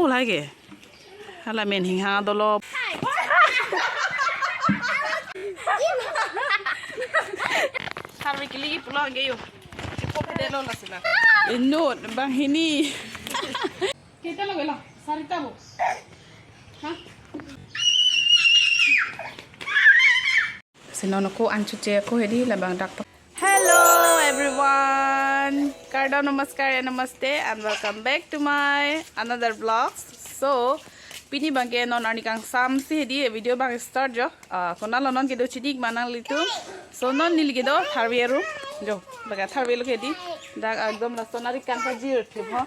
lagi. Hala men hing ha dolo. Tharve kili pulang gayo. Cepo pedelo lah sila. Inut bang ini. Kita lo bela. Sarita bu. Hah? Sinono ko ancuce ko hedi labang dak. Hello everyone. Karda namaskar and namaste and welcome back to my another vlogs. So pini bangke non anikang sam si hedi video bang start jo. Kona lonon kedo chidik manang litu. So non nil kedo Tharve ru jo. Baga Tharve lo hedi. Dak agdom la sonari kan pa jir thib ho.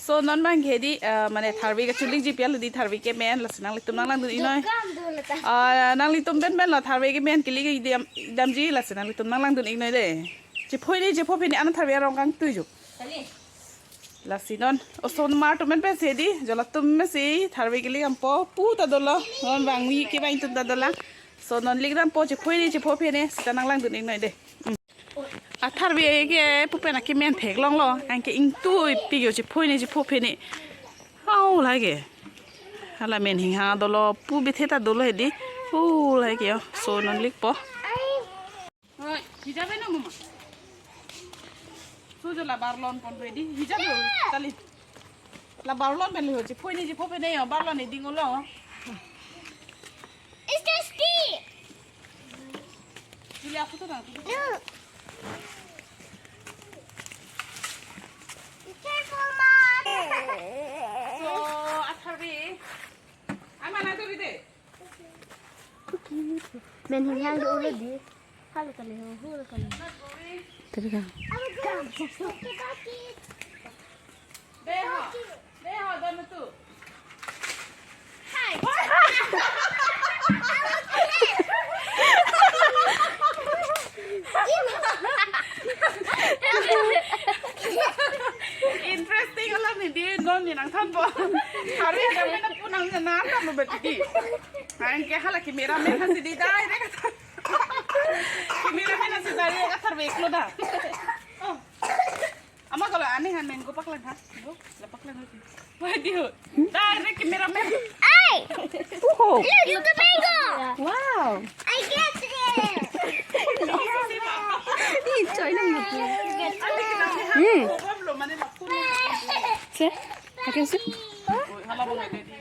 So non bang hedi mane Tharve Kecholik ji pial di Tharve ke men la senang litum nang lang du inoi. Nang litum ben la Tharve ke men kili dam ji la senang litum nang lang du inoi de. Jepoi ni jepoi ni anak Tharve orang kang tuju. La sinon Osomar Atum pe sedi jola tumme si Tharve kili ampo puta dola non bang wi ke bang tunda dola. So non ligram po jepoi ni ne senang lang du inoi de. Tharve ke pupena ke men thek long lo anke ing tu pigyo jepoi ni au lagi. Hala men hing ha dolo pu betheta dolo hedi u lagi yo so non lik po. Oi hijabe na mama. So la barlon pon ready hijabe tali. La barlon ben ho jepoi ni yo barlon ni dingulo. Is this deep? Ili aku tu dah. Careful, Mom. So Tharve amana tu bide. Men hang do le di. Halo kali ho kali. Terika. Beho don tu. Hi. Interesting lah ni dia non ni nang than po. Tharve kami na punang na nata mo betidi. Ang ke hala kamera men hasi di dai re ka. Kamera men hasi dai re ka Tharve klo da. Oh. Ama kalau aneh han men gopak lan ha. Go lepak lan ha. Wah dia. Dai re kamera men. Hey! Oh. Look the mango. Wow. I get it. Trời nang ngập. Se, akan se. Hala bang ide.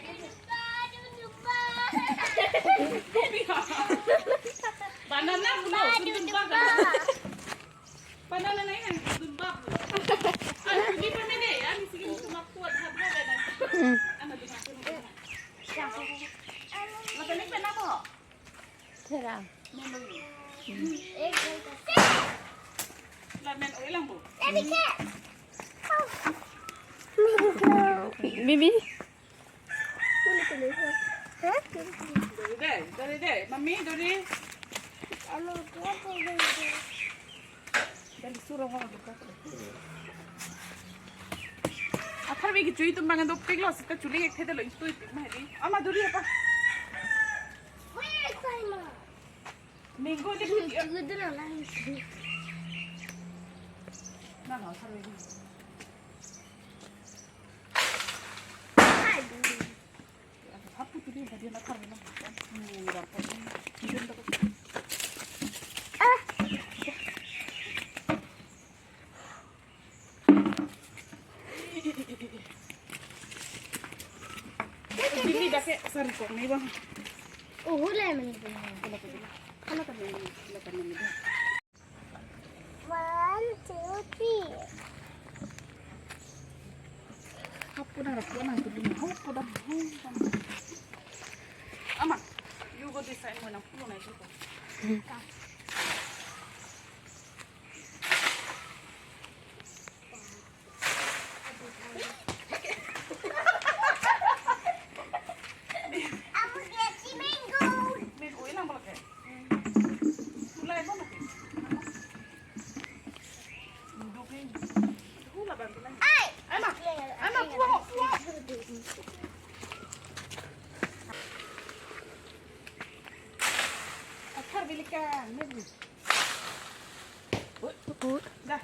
Banana puno sumbang. Banana nai nang sumbang. Ini pemene ya, ni sigin cuma kuat habla dan. Ana di sana. Maka ni pena apa? Terang. Lamen oil lang po. Bibi. Dari. Mami, dari. Dari suruh orang buka. Tharve ki chui tum bangan do piglo sita chuli ek thede lo istu mahdi. Ama dari apa? Where is Simon? Mango de Good na lang. Na Tharve. Hapu tu dia dia nak Tharve na. Murah pun. Hidung tak. Dili dah ke sari kok ni bang. Oh, hula man ito. Kalau kan ni. 1, 2, 3. Hapu na rapu na tu lima. Hapu dah. Ama, you go this side mana pulo na itu. Aku get si mango. Mango ilang pala ke? Ulay mo na ke? Duduk ni. Hula bang lang. Ay! Ama, puwa. Tharve likan, ni. Dah.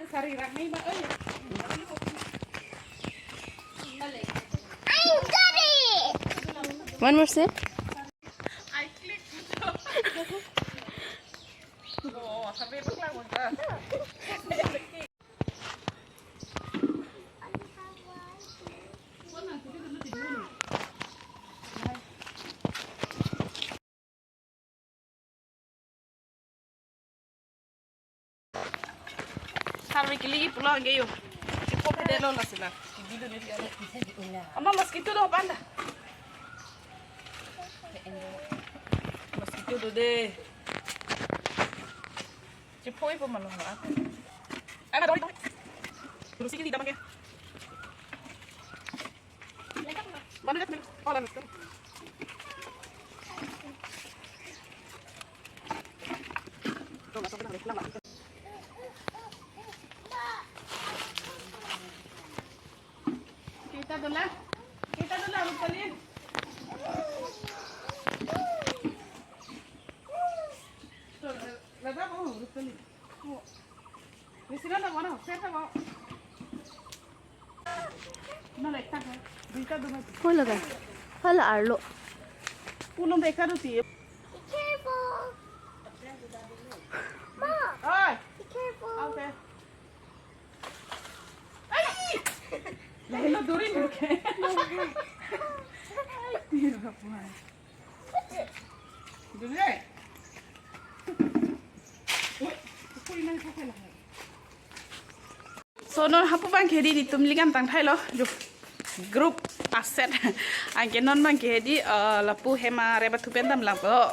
Sari rak ni ba? Ay. Balik. Ay! One more sip. I clicked. Oh, sampai berkelang muka. Tharve Kecholikdam pulang gayo. Cukup dah lo lah sila. Ama mosquito dah panda. Mosquito tu deh. Cukup ibu malu lah. Ana doi. Terus sikit dah mangke. Mana dah mil? Oh lah mil. Kita dulu lah rupalin. Lada mau rupalin. Mesti kan mana? Siapa mau? Mana ikan? Ikan dulu. Hala ka. Hala arlo. Pulang ikan tu tiap. Careful. Oi. Be careful. Okay. Ay! Lalu durin ke? Tidak apa. Durin. So non hapu bang kedi di tumlikan tang thai lo jo group asset angke non bang kedi lapu hema reba tu pendam lang ko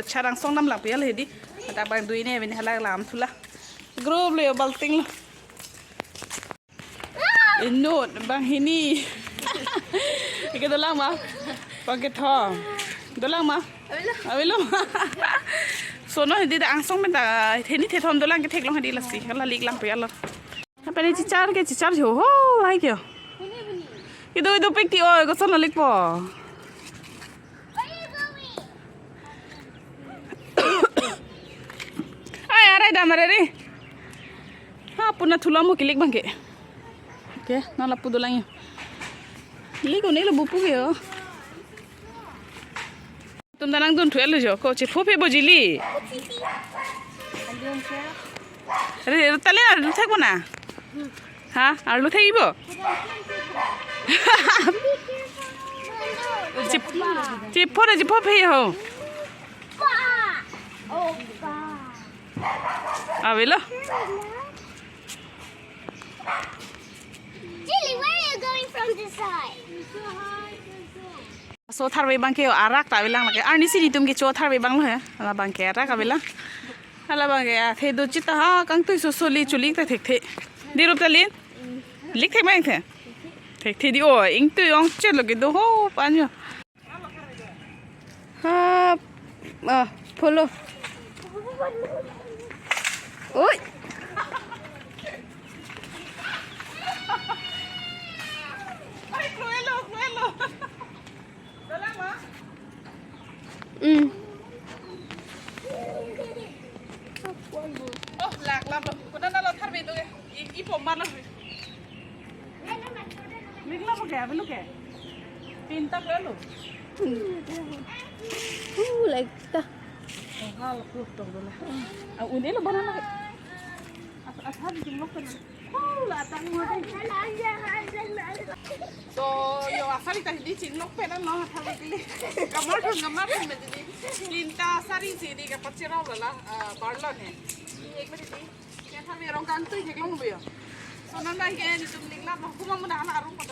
charang song nam lang pe le di ta bang duine ben hala lam thula group le balting lo inno bang hini ke dolang ma bang ke thong dolang ma avelo so no hedi da angsong men da theni the thom dolang ke thek long hedi lasi hala lik lang pe ala apa ni cicar ke cicar jo ho lai kyo itu pek ti oi ko sana lik po ay arai da mare ri ha puna thula mo kilik bangke ke na la pu dolang lik ko ne lo bupu ke yo tum danang dun thuel jo ko chi phope bojili re tale na thakbo na ha arlo thaibo chi phope ho avelo Jilly, where are you going from this side? so Tharve bang ke arak ta bilang lake arni sini tum ke cho Tharve bang lo ya ala bang ke arak ka bilang ala bang ke the do chita ha kang tu so soli chuli ta thek the dirup talin lik thek mang the thek the di o ing tu yong che lo ke do ho pan yo ha follow oi ay cruelo dolang ma oh lạc làm rồi còn đang là Tharve tôi ý phồng mặt lắm mình làm một kẻ với lúc kẻ tin tắc nữa luôn Like the. ha là cuộc tổng rồi à uống đấy là bao nhiêu à Tharve chính lúc này là tăng hoa đây so yo asari ta di chin nok pe na no Tharve kili kamar thon me di tinta sari si di ka pachira la barlo ne ek minute di ke Tharve rong kang tu hek long bio so nan dang ke ni tum ling la ma kuma mun ana arum pa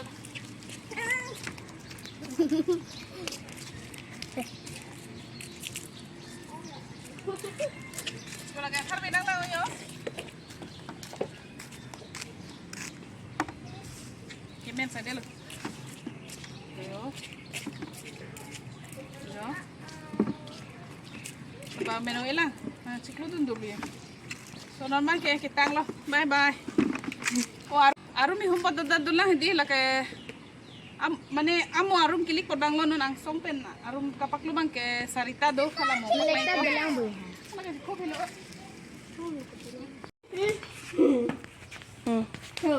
Kalau kayak Tharve dang la yo men sa delo yo ba meno elang ciklu dun dulu ya so normal ke kitang lo bye bye o arum mi humpa dadulah di la ke mane amo arum kilik podang lo nun ang sompen arum kapak lubang ke sarita do kala mo Melekta bilang bu.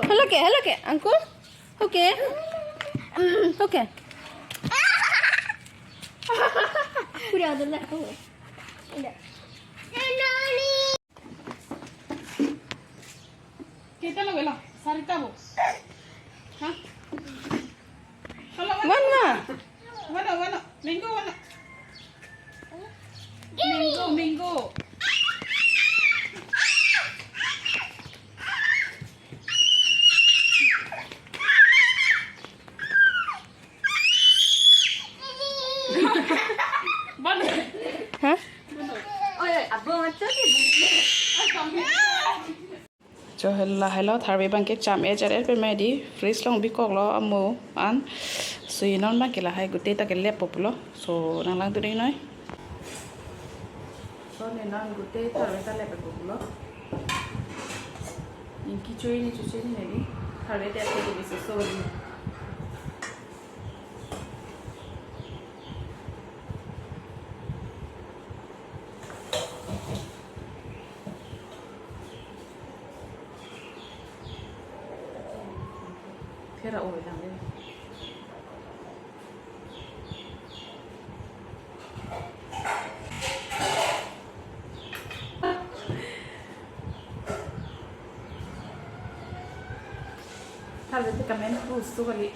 Hello ke, uncle. Okay. Okay. Kuda ada lah. Ada. Kita lo bela, sarita bo. Hah? Mana? Mana? Minggu mana? Minggu. Mana? Hah? Oh ya, abang macam ni. cho hello Tharve bang ke cham e chare pe mai di freeze long bi kok lo amu an sui non bang ke la hai gute ta ke lep populo so nang lang tu dei noi so ne nan gute Tharve ta lep populo inki choi ni chu ni ne di Tharve te ke bi so ni thế là ổi làm đây Tharve thì comment phu số cái gì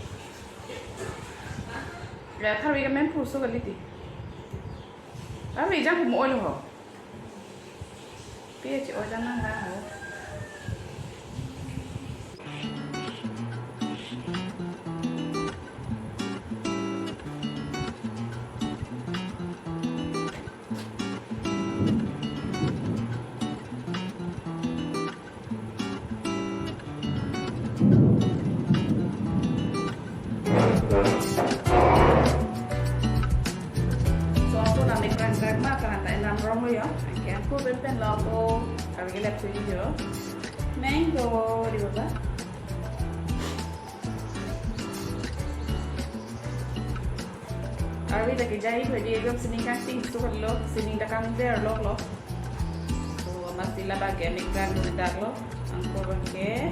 là Tharve comment phu số cái gì vì chắc cũng ổi luôn hả bây giờ chị ổi ra năng ra hả aku benten logo kami gelap sini jo mango di bawah Arvi tak kerja itu dia juga sini casting tu kan lo sini tak kami there lo so masih lah bagi migran tu dah lo angko bangke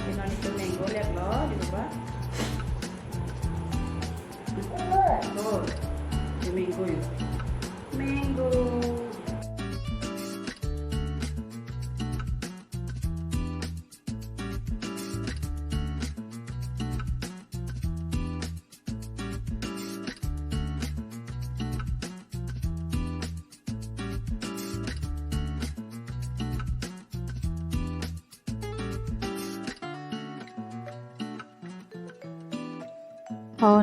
ini itu mango lihat lo di bawah oh di mango mango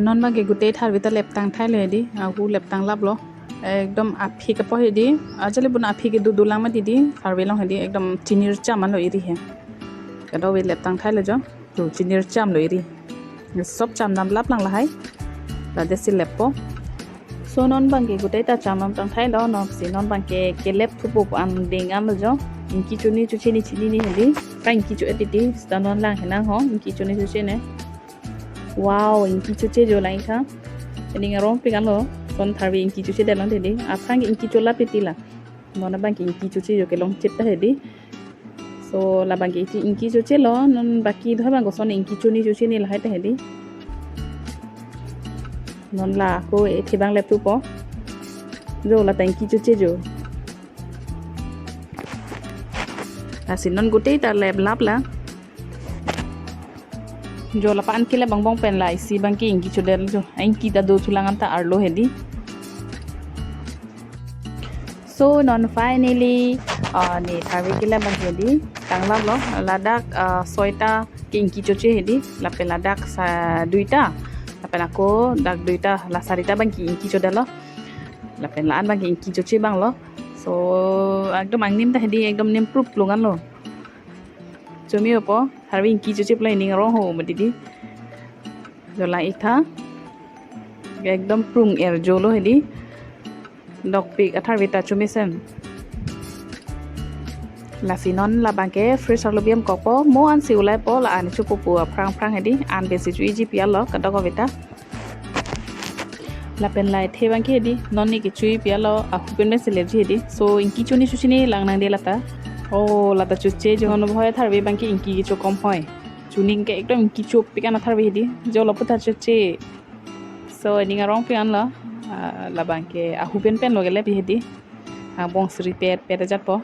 non bagi gute Tharve ta lep tang thai le di aku lep tang lap lo एकदम आफी के पहे दी आजले बुन आफी के दूध दुला में दीदी Tharve long हेदी एकदम चिनीर चाम लो इरी है कदो वे लेप तंग थाई ले जो तो चिनीर चाम लो इरी सब चाम नाम लाप लंग लहाई ला देसी लेपो सो नॉन बंगे गुटे ता चाम नाम तंग थाई लो नॉन सी नॉन बंगे के लेप थुपो आन देंग आम जो इनकी चुनी चुची नी चिनी नी हेदी का इनकी चु एतिटी sta नॉन लांग हेना हो इनकी चुनी चुची ने वाओ इनकी चुचे जो लाइन था एनिंग रोंग पिगान लो son Tharve inki cuci dalam tadi apa yang inki cola petila nona bang inki cuci jo kelong cipta tadi so la bang inki cuci lo non baki dha bang son inki cuni cuci ni lahai tadi non la ko ethi bang lep tu po jo la inki cuci jo asin non gutei ta lep lap la jo la pan kila bang bang pen la isi bang ki inki chodel jo inki ta do chulangan ta arlo hedi so non finally ni Tharve kila bang hedi tanglam lo ladak soita ki inki choche hedi la pe ladak sa duita la pe ako dak duita la sarita bang ki inki chodel lo la pe laan bang ki inki choche bang lo so ekdom angnim ta hedi ekdom nim proof lungan lo Cumi apa? Tharve inki cuci pelai ning roh ho mati jola itha ekdom prung er jolo hedi dok pik Tharve ta cumi sen la sinon la bangke fresh alobiam kopo mo an siulai po la an chu popu prang hedi an besi chu iji pia lo kadok veta la pen lai the bangke hedi nonni ki chui pia lo ahupen me seleji hedi so inki chuni chuchini langnang de lata oh lata chuche jono bhoy Tharve bangki inki kichu kom hoy chuning ke ekdom inki chup pikana Tharve hedi jolo puta chuche so ninga rong pian la labang ke ahu pen pen logele bihedi bongsri pet pet ajat po